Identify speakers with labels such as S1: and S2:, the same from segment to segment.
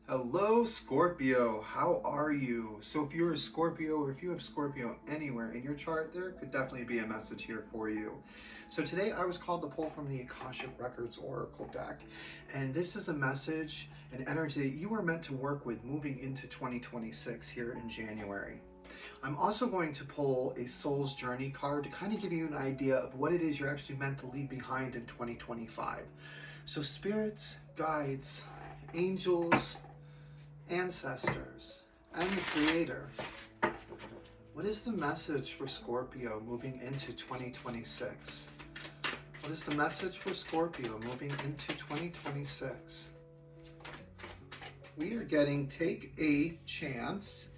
S1: Hello, Scorpio. How are you? So, if you're a Scorpio or if you have Scorpio anywhere in your chart, there could definitely be a message here for you. So, today I was called to pull from the Akashic Records Oracle deck, and this is a message, an energy that you are meant to work with moving into 2026 here in January. I'm also going to pull a Soul's Journey card to kind of give you an idea of what it is you're actually meant to leave behind in 2025. So, spirits, guides, angels, ancestors, and the Creator. What is the message for Scorpio moving into 2026? What is the message for Scorpio moving into 2026? We are getting take a chance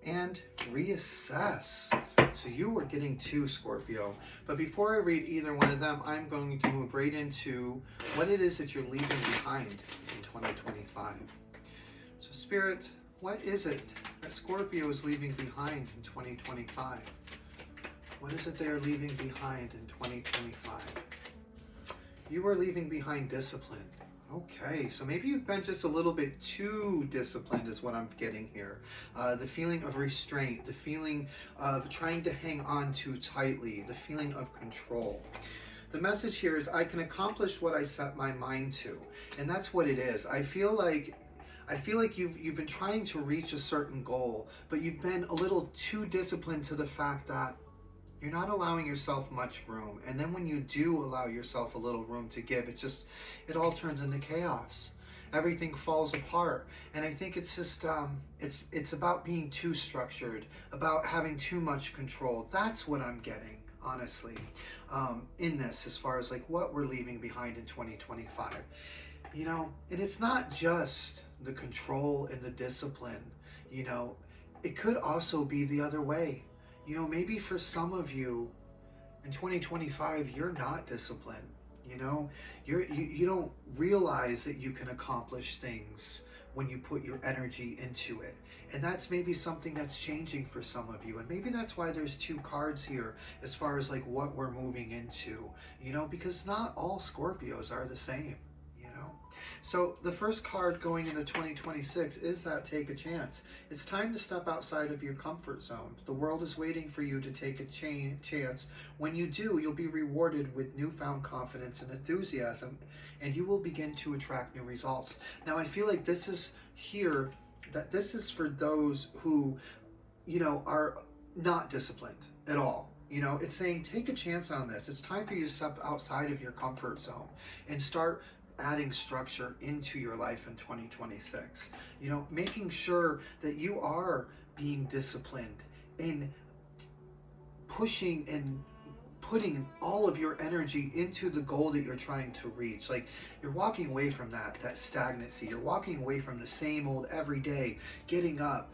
S1: and reassess. So you are getting two, Scorpio. But before I read either one of them, I'm going to move right into what it is that you're leaving behind in 2025. So Spirit, what is it that Scorpio is leaving behind in 2025? What is it they are leaving behind in 2025? You are leaving behind discipline. Okay, so maybe you've been just a little bit too disciplined is what I'm getting here. The feeling of restraint, the feeling of trying to hang on too tightly, the feeling of control. The message here is I can accomplish what I set my mind to. And that's what it is. I feel like you've been trying to reach a certain goal, but you've been a little too disciplined to the fact that you're not allowing yourself much room. And then when you do allow yourself a little room to give, it all turns into chaos. Everything falls apart. And I think it's just, it's about being too structured, about having too much control. That's what I'm getting, honestly, in this, as far as like what we're leaving behind in 2025. You know, and it's not just the control and the discipline, you know, it could also be the other way. You know, maybe for some of you in 2025, you're not disciplined. You know, you don't realize that you can accomplish things when you put your energy into it. And that's maybe something that's changing for some of you. And maybe that's why there's two cards here as far as like what we're moving into, you know, because not all Scorpios are the same. So the first card going into 2026 is that take a chance. It's time to step outside of your comfort zone. The world is waiting for you to take a chance. When you do, you'll be rewarded with newfound confidence and enthusiasm, and you will begin to attract new results. Now, I feel like this is here, that this is for those who, you know, are not disciplined at all. You know, it's saying take a chance on this. It's time for you to step outside of your comfort zone and start adding structure into your life in 2026. You know, making sure that you are being disciplined in pushing and putting all of your energy into the goal that you're trying to reach. Like you're walking away from that stagnancy. You're walking away from the same old every day, getting up,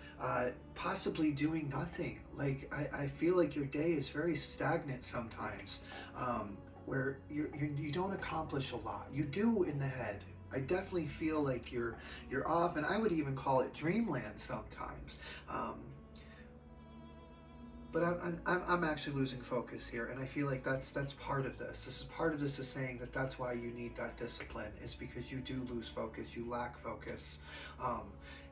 S1: possibly doing nothing. Like I feel like your day is very stagnant sometimes. Where you don't accomplish a lot. You do in the head. I definitely feel like you're off, and I would even call it dreamland sometimes. But I'm actually losing focus here, and I feel like that's part of this. This is part of this is saying that that's why you need that discipline, is because you do lose focus, you lack focus,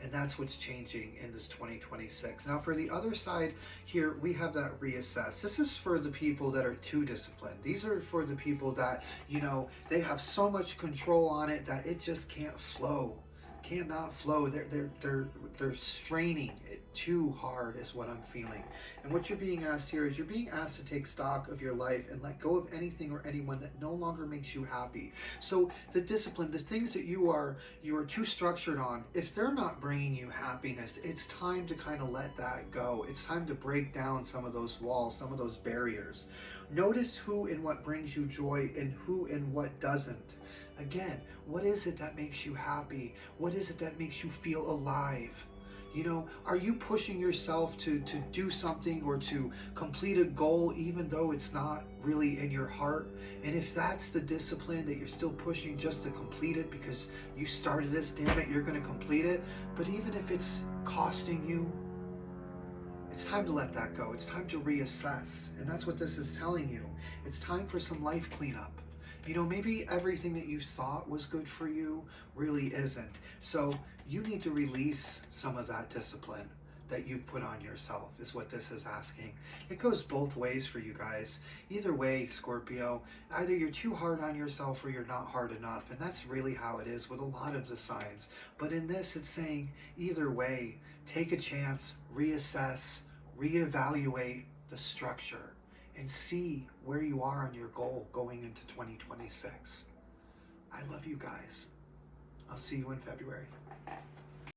S1: and that's what's changing in this 2026. Now, for the other side here, we have that reassess. This is for the people that are too disciplined. These are for the people that, you know, they have so much control on it that it just can't flow. Cannot flow. They're straining it too hard is what I'm feeling. And what you're being asked here is you're being asked to take stock of your life and let go of anything or anyone that no longer makes you happy. So the discipline, the things that you are too structured on, if they're not bringing you happiness, it's time to kind of let that go. It's time to break down some of those walls, some of those barriers. Notice who and what brings you joy and who and what doesn't. Again, what is it that makes you happy? What is it that makes you feel alive? You know, are you pushing yourself to do something or to complete a goal even though it's not really in your heart? And if that's the discipline that you're still pushing just to complete it because you started this, damn it, you're going to complete it. But even if it's costing you, it's time to let that go. It's time to reassess. And that's what this is telling you. It's time for some life cleanup. You know, maybe everything that you thought was good for you really isn't. So you need to release some of that discipline that you've put on yourself, is what this is asking. It goes both ways for you guys. Either way, Scorpio, either you're too hard on yourself or you're not hard enough. And that's really how it is with a lot of the signs. But in this, it's saying either way, take a chance, reassess, reevaluate the structure, and see where you are on your goal going into 2026. I love you guys. I'll see you in February.